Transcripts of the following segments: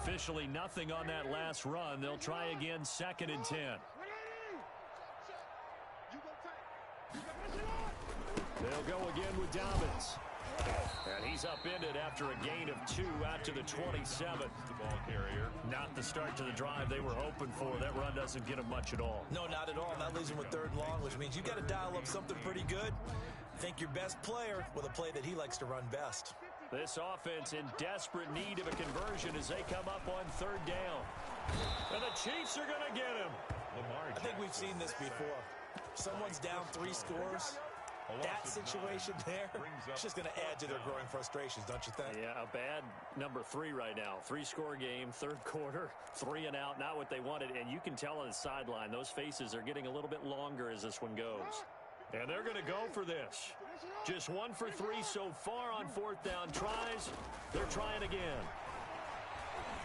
Officially nothing on that last run. They'll try again, 2nd and 10. They'll go again with Dobbins. And he's upended after a gain of 2 out to the 27. The ball carrier. Not the start to the drive they were hoping for. That run doesn't get them much at all. No, not at all. And that leaves them with 3rd and long, which means you've got to dial up something pretty good. Think your best player with a play that he likes to run best. This offense in desperate need of a conversion as they come up on 3rd down. And the Chiefs are going to get him. I think we've seen this before. Someone's down 3 scores. That situation there, it's just going to add to their growing frustrations, don't you think? Yeah, a bad number 3 right now. 3-score game, 3rd quarter, 3 and out, not what they wanted. And you can tell on the sideline, those faces are getting a little bit longer as this one goes. And they're going to go for this. Just 1 for 3 so far on 4th down tries. They're trying again.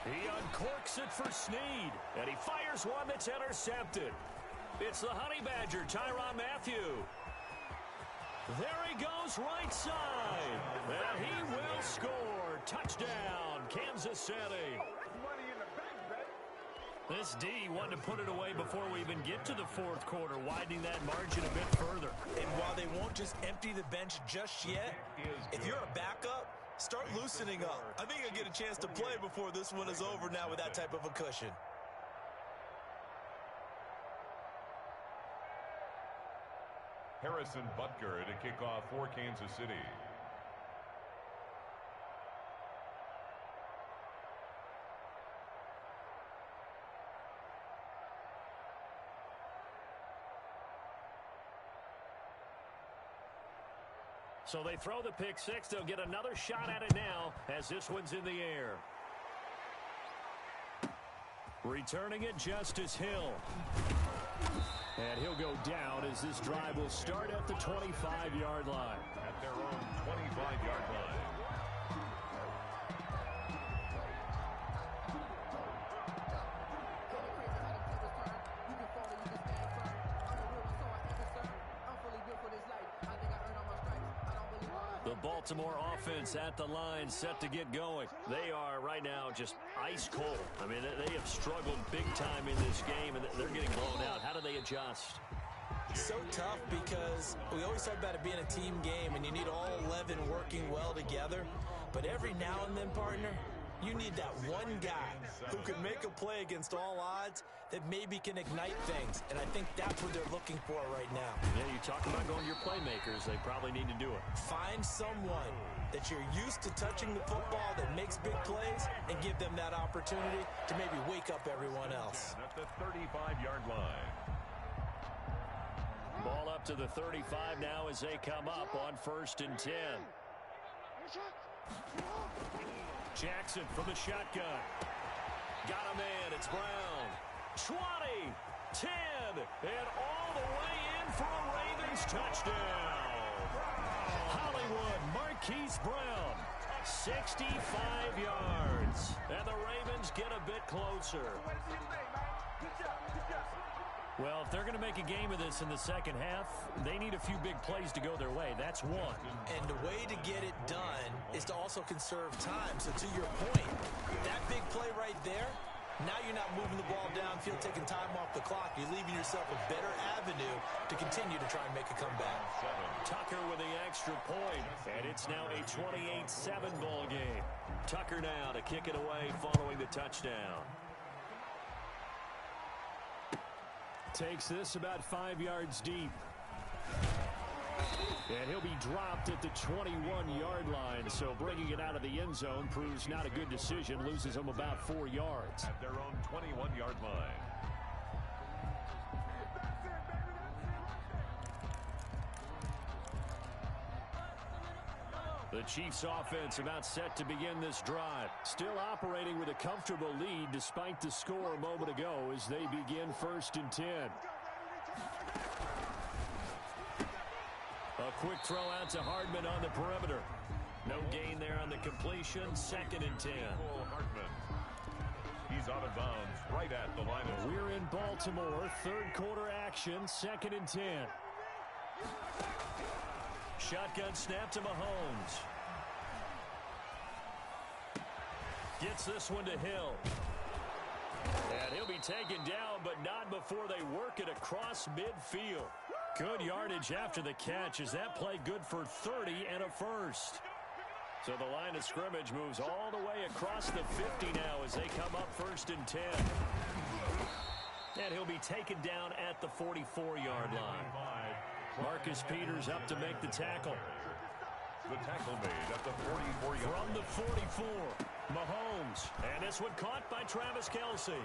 He uncorks it for Snead, and he fires one that's intercepted. It's the Honey Badger, Tyrann Mathieu. There he goes, right side. And he will score. Touchdown, Kansas City. This D wanted to put it away before we even get to the 4th quarter, widening that margin a bit further. And while they won't just empty the bench just yet, if you're a backup, start loosening up. I think you'll get a chance to play before this one is over now with that type of a cushion. Harrison Butker to kick off for Kansas City. So they throw the pick 6. They'll get another shot at it now as this one's in the air. Returning it, Justice Hill. And he'll go down as this drive will start at the 25-yard line. At their own 25-yard line. The Baltimore offense at the line, set to get going. They are right now just ice cold. I mean, they have struggled big time in this game, and they're getting blown out. How do they adjust? So tough because we always talk about it being a team game, and you need all 11 working well together. But every now and then, partner, you need that one guy who can make a play against all odds that maybe can ignite things. And I think that's what they're looking for right now. Yeah, you talk about going to your playmakers. They probably need to do it. Find someone that you're used to touching the football that makes big plays and give them that opportunity to maybe wake up everyone else. At the 35-yard line. Ball up to the 35 now as they come up on 1st and 10. Jackson from the shotgun. Got a man. It's Brown. 20, 10, and all the way in for a Ravens touchdown. Hollywood Marquise Brown, 65 yards. And the Ravens get a bit closer. Well, if they're going to make a game of this in the second half, they need a few big plays to go their way. That's one. And the way to get it done is to also conserve time. So to your point, that big play right there, now you're not moving the ball downfield, taking time off the clock. You're leaving yourself a better avenue to continue to try and make a comeback. Tucker with the extra point, and it's now a 28-7 ball game. Tucker now to kick it away following the touchdown. Takes this about 5 yards deep. And he'll be dropped at the 21-yard line, so bringing it out of the end zone proves not a good decision, loses him about 4 yards. At their own 21-yard line. The Chiefs offense about set to begin this drive. Still operating with a comfortable lead despite the score a moment ago as they begin 1st and 10. A quick throw out to Hardman on the perimeter. No gain there on the completion. 2nd and 10. He's out of bounds right at the line of... We're in Baltimore. 3rd quarter action. 2nd and 10. Shotgun snap to Mahomes. Gets this one to Hill. And he'll be taken down, but not before they work it across midfield. Good yardage after the catch. Is that play good for 30 and a first? So the line of scrimmage moves all the way across the 50 now as they come up 1st and 10. And he'll be taken down at the 44-yard line. Marcus Peters up to make the tackle. The tackle made at the 44-yard line. From the 44, Mahomes. And this one caught by Travis Kelce.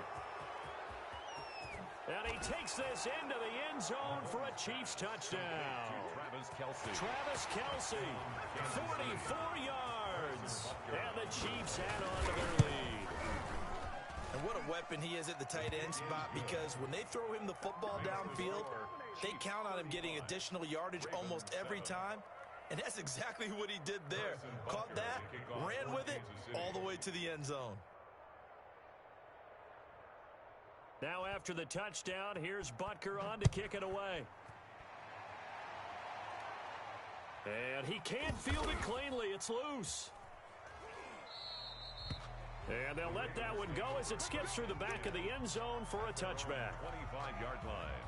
And he takes this into the end zone for a Chiefs touchdown. Travis Kelce, 44 yards. And the Chiefs add on to their lead. And what a weapon he is at the tight end spot, because when they throw him the football downfield, they count on him getting additional yardage almost every time. And that's exactly what he did there. Caught that, ran with it, all the way to the end zone. Now after the touchdown, here's Butker on to kick it away. And he can't field it cleanly. It's loose. And they'll let that one go as it skips through the back of the end zone for a touchback. 25-yard line.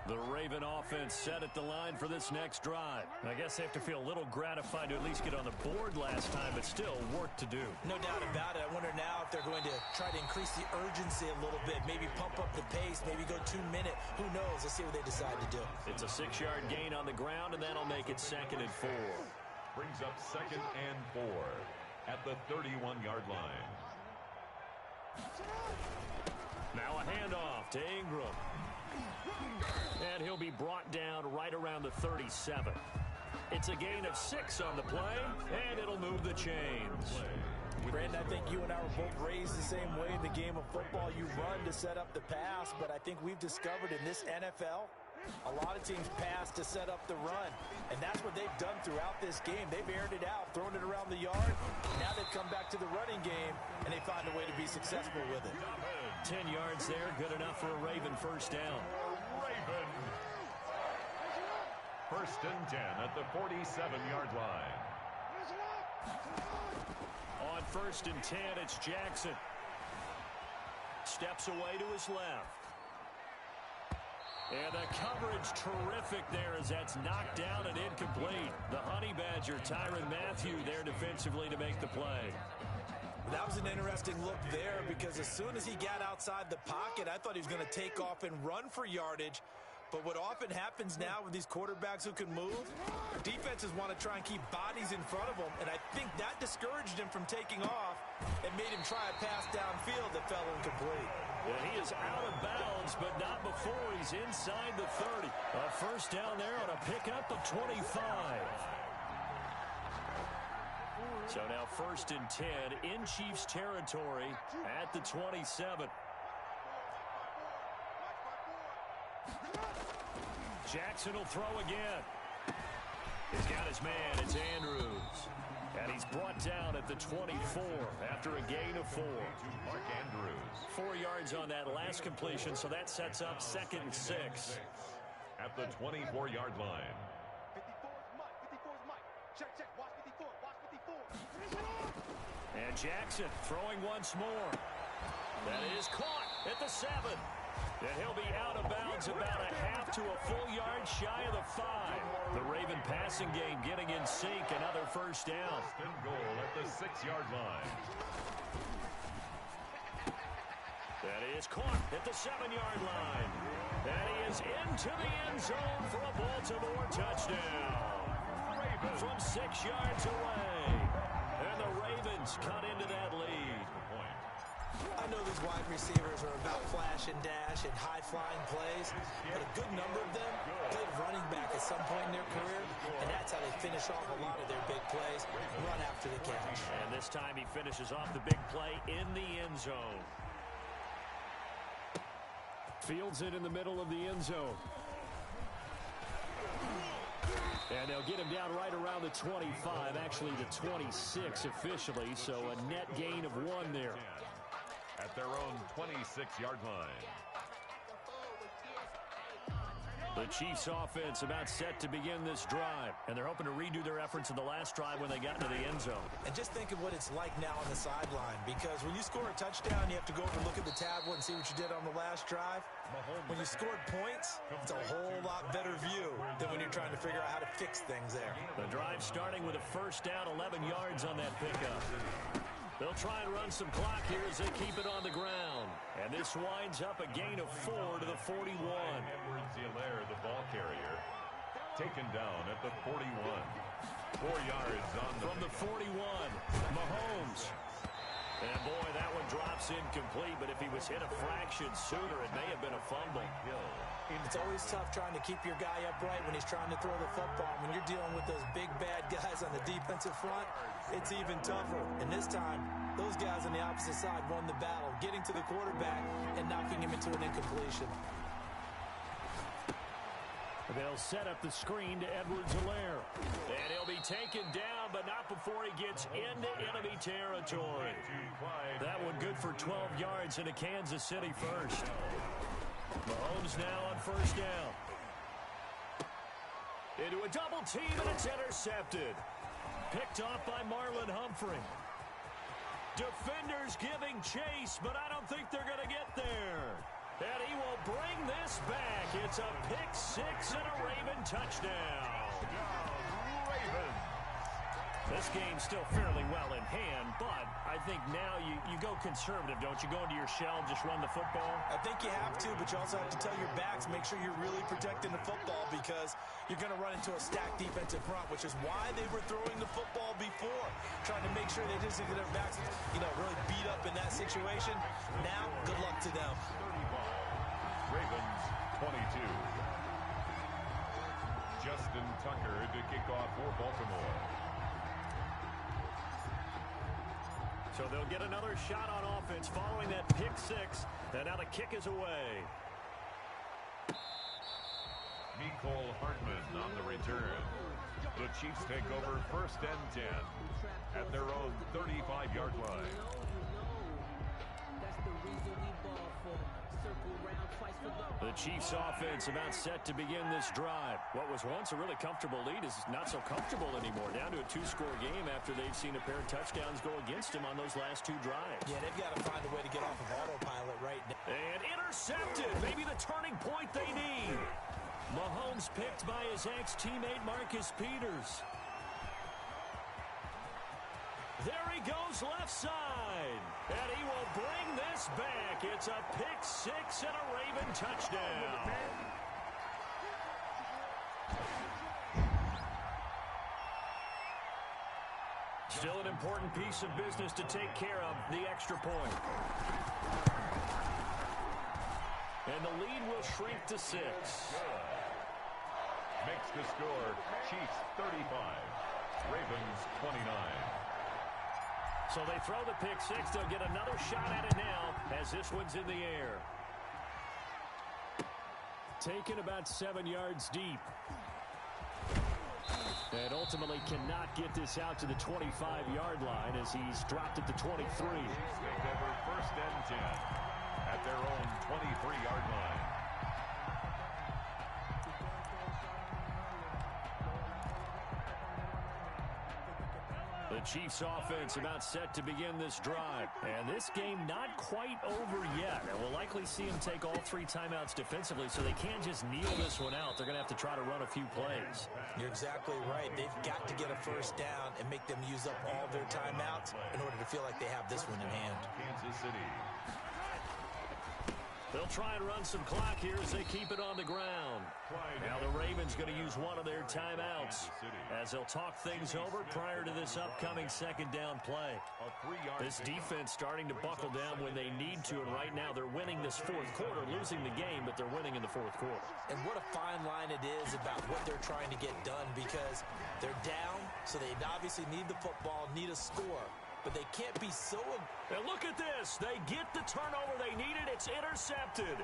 The Raven offense set at the line for this next drive. I guess they have to feel a little gratified to at least get on the board last time, but still work to do. No doubt about it. I wonder now if they're going to try to increase the urgency a little bit, maybe pump up the pace, maybe go 2-minute. Who knows? Let's see what they decide to do. It's a 6-yard gain on the ground, and that'll make it 2nd and 4. Brings up 2nd and 4 at the 31-yard line. Now a handoff to Ingram. And he'll be brought down right around the 37. It's a gain of 6 on the play, and it'll move the chains. Brandon, I think you and I were both raised the same way in the game of football. You run to set up the pass, but I think we've discovered in this NFL, a lot of teams pass to set up the run. And that's what they've done throughout this game. They've aired it out, thrown it around the yard. Now they've come back to the running game, and they find a way to be successful with it. 10 yards there, good enough for a Raven first down. Raven. 1st and 10 at the 47-yard line. On 1st and 10, it's Jackson. Steps away to his left. And the coverage terrific there as that's knocked down and incomplete. The Honey Badger, Tyrann Mathieu, there defensively to make the play. That was an interesting look there, because as soon as he got outside the pocket, I thought he was going to take off and run for yardage. But what often happens now with these quarterbacks who can move, defenses want to try and keep bodies in front of them, and I think that discouraged him from taking off and made him try a pass downfield that fell incomplete. Yeah, he is out of bounds, but not before he's inside the 30. A first down there on a pickup of 25. So now 1st and 10 in Chiefs territory at the 27. Jackson will throw again. He's got his man. It's Andrews. And he's brought down at the 24 after a gain of 4. Mark Andrews. 4 yards on that last completion, so that sets up 2nd and 6. At the 24-yard line. And Jackson throwing once more. That is caught at the 7. And he'll be out of bounds about a half to a full yard shy of the 5. The Raven passing game getting in sync. Another first down. First and goal at the 6-yard line. That is caught at the 7-yard line. And he is into the end zone for a Baltimore touchdown. Raven from 6 yards away. And the Ravens cut into that lead. I know these wide receivers are about flash and dash and high-flying plays, but a good number of them played running back at some point in their career, and that's how they finish off a lot of their big plays, run after the catch. And this time he finishes off the big play in the end zone. Fields it in the middle of the end zone. And they'll get him down right around the 25, actually the 26 officially, so a net gain of 1 there. At their own 26-yard line. The Chiefs offense about set to begin this drive, and they're hoping to redo their efforts in the last drive when they got into the end zone. And just think of what it's like now on the sideline, because when you score a touchdown, you have to go over and look at the tablet and see what you did on the last drive. When you scored points, it's a whole lot better view than when you're trying to figure out how to fix things there. The drive starting with a first down, 11 yards on that pickup. They'll try and run some clock here as they keep it on the ground. And this winds up a gain of 4 to the 41. Edwards-Helaire, the ball carrier, taken down at the 41. 4 yards on from the 41. Mahomes. And boy, that one drops incomplete, but if he was hit a fraction sooner, it may have been a fumble. It's always tough trying to keep your guy upright when he's trying to throw the football. When you're dealing with those big, bad guys on the defensive front, it's even tougher. And this time, those guys on the opposite side won the battle, getting to the quarterback and knocking him into an incompletion. They'll set up the screen to Edwards-Helaire. And he'll be taken down, but not before he gets into enemy territory. That one good for 12 yards into Kansas City first. Mahomes now on first down. Into a double team, and it's intercepted. Picked off by Marlon Humphrey. Defenders giving chase, but I don't think they're going to get there. And he will bring this back. It's a pick six and a Raven touchdown. Ravens. This game's still fairly well in hand, but I think now you go conservative, don't you? Go into your shell, just run the football? I think you have to, but you also have to tell your backs, make sure you're really protecting the football, because you're going to run into a stacked defensive front, which is why they were throwing the football before, trying to make sure they didn't get their backs, really beat up in that situation. Now, good luck to them. Ravens 22. Justin Tucker to kick off for Baltimore. So they'll get another shot on offense following that pick six. And now the kick is away. Mecole Hardman on the return. The Chiefs take over first and 10 at their own 35-yard line. The Chiefs offense about set to begin this drive. What was once a really comfortable lead is not so comfortable anymore. Down to a two-score game after they've seen a pair of touchdowns go against them on those last two drives. Yeah, they've got to find a way to get off of autopilot right now. And intercepted. Maybe the turning point they need. Mahomes picked by his ex-teammate Marcus Peters. There he goes left side. And he will bring this back. It's a pick six and a Raven touchdown. Still an important piece of business to take care of, the extra point. And the lead will shrink to 6. Makes the score Chiefs 35, Ravens 29. So they throw the pick six. They'll get another shot at it now as this one's in the air. Taken about 7 yards deep. And ultimately cannot get this out to the 25-yard line as he's dropped it to 23. Take over first and 10 at their own 23-yard line. The Chiefs offense about set to begin this drive. And this game not quite over yet. And we'll likely see them take all 3 timeouts defensively, so they can't just kneel this one out. They're going to have to try to run a few plays. You're exactly right. They've got to get a first down and make them use up all their timeouts in order to feel like they have this one in hand. Kansas City. They'll try and run some clock here as they keep it on the ground. Now the Ravens going to use one of their timeouts as they'll talk things over prior to this upcoming second down play. This defense starting to buckle down when they need to, and right now they're winning this fourth quarter, losing the game, but they're winning in the fourth quarter. And what a fine line it is about what they're trying to get done, because they're down, so they obviously need the football, need a score. But they can't be so... And look at this. They get the turnover they needed. It's intercepted.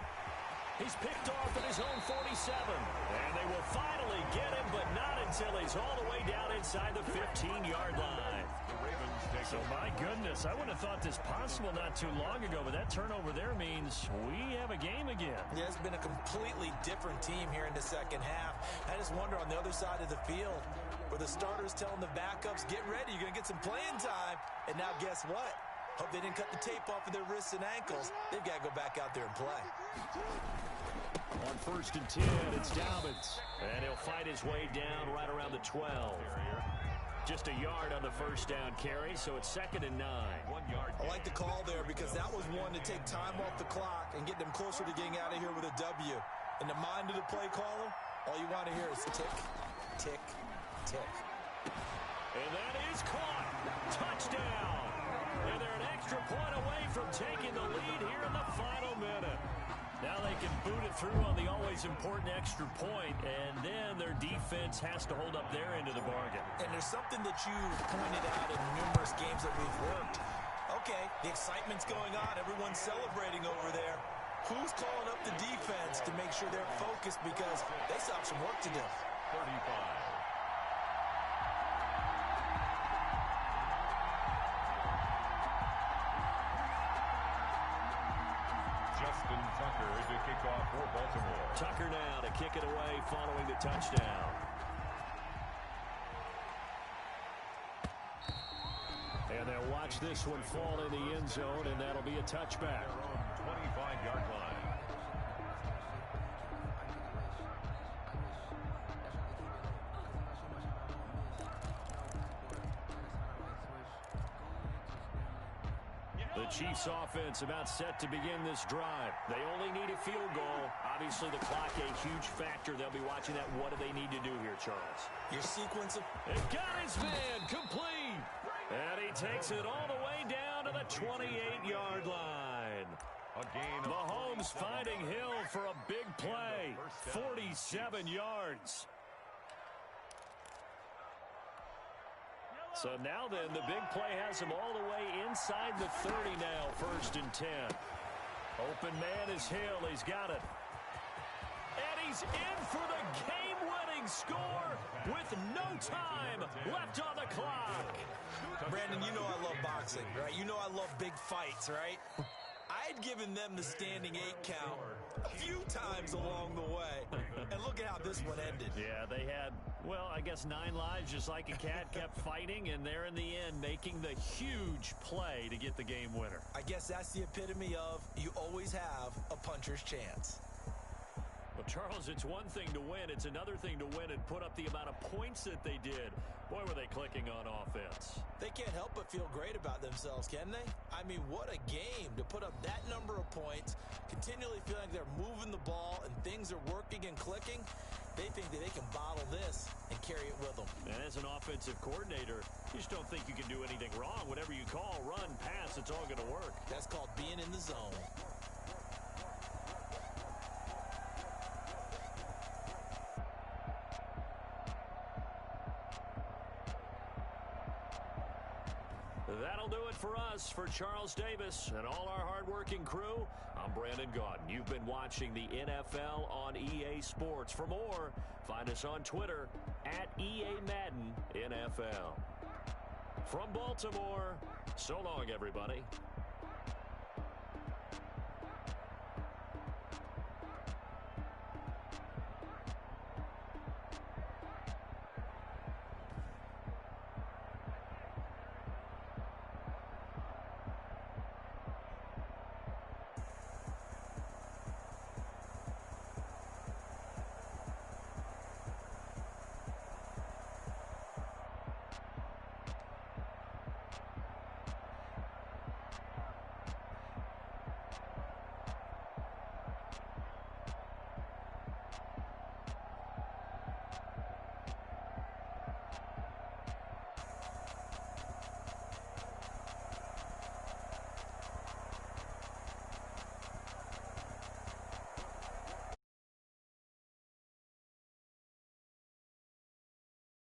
He's picked off at his own 47. And they will finally get him, but not until he's all the way down inside the 15-yard line. The Ravens take So, my goodness, I wouldn't have thought this possible not too long ago, but that turnover there means we have a game again. Yeah, it's been a completely different team here in the second half. I just wonder on the other side of the field where the starters telling the backups, get ready, you're going to get some playing time. And now guess what? Hope they didn't cut the tape off of their wrists and ankles. They've got to go back out there and play. On 1st and 10, it's Dobbins. And he'll fight his way down right around the 12. Just a yard on the first down carry, so it's 2nd and 9. 1 yard. I like the call there because that was one to take time off the clock and get them closer to getting out of here with a W. In the mind of the play caller, all you want to hear is tick, tick, tick. And that is caught. Touchdown. And they're an extra point away from taking the lead here in the final minute. Now they can boot it through on the always important extra point, and then their defense has to hold up their end of the bargain. And there's something that you pointed out in numerous games that we've worked. Okay, the excitement's going on. Everyone's celebrating over there. Who's calling up the defense to make sure they're focused because they still have some work to do? 35. Tucker to kick off for Baltimore. Tucker now to kick it away following the touchdown. And they'll watch this one fall in the end zone, and that'll be a touchback. 25-yard line. The Chiefs offense about set to begin this drive. They only need a field goal. Obviously, the clock a huge factor. They'll be watching that. What do they need to do here, Charles? Your sequence of... It got his man complete. And he takes it all the way down to the 28-yard line. Mahomes finding Hill for a big play. 47 yards. So now then, the big play has him all the way inside the 30 now, 1st and 10. Open man is Hill. He's got it. And he's in for the game-winning score with no time left on the clock. Brandon, you know I love boxing, right? You know I love big fights, right? I had given them the standing 8 count a few times along the way. And look at how this one ended. Yeah, they had, well, I guess 9 lives, just like a cat, kept fighting, and they're in the end making the huge play to get the game winner. I guess that's the epitome of you always have a puncher's chance. Well, Charles, it's one thing to win. It's another thing to win and put up the amount of points that they did. Boy, were they clicking on offense. They can't help but feel great about themselves, can they? I mean, what a game to put up that number of points, continually feeling like they're moving the ball and things are working and clicking. They think that they can bottle this and carry it with them. And as an offensive coordinator, you just don't think you can do anything wrong. Whatever you call, run, pass, it's all going to work. That's called being in the zone. That'll do it for us. For Charles Davis and all our hardworking crew, I'm Brandon Gaudin. You've been watching the NFL on EA Sports. For more, find us on Twitter at EA Madden NFL. From Baltimore, so long, everybody.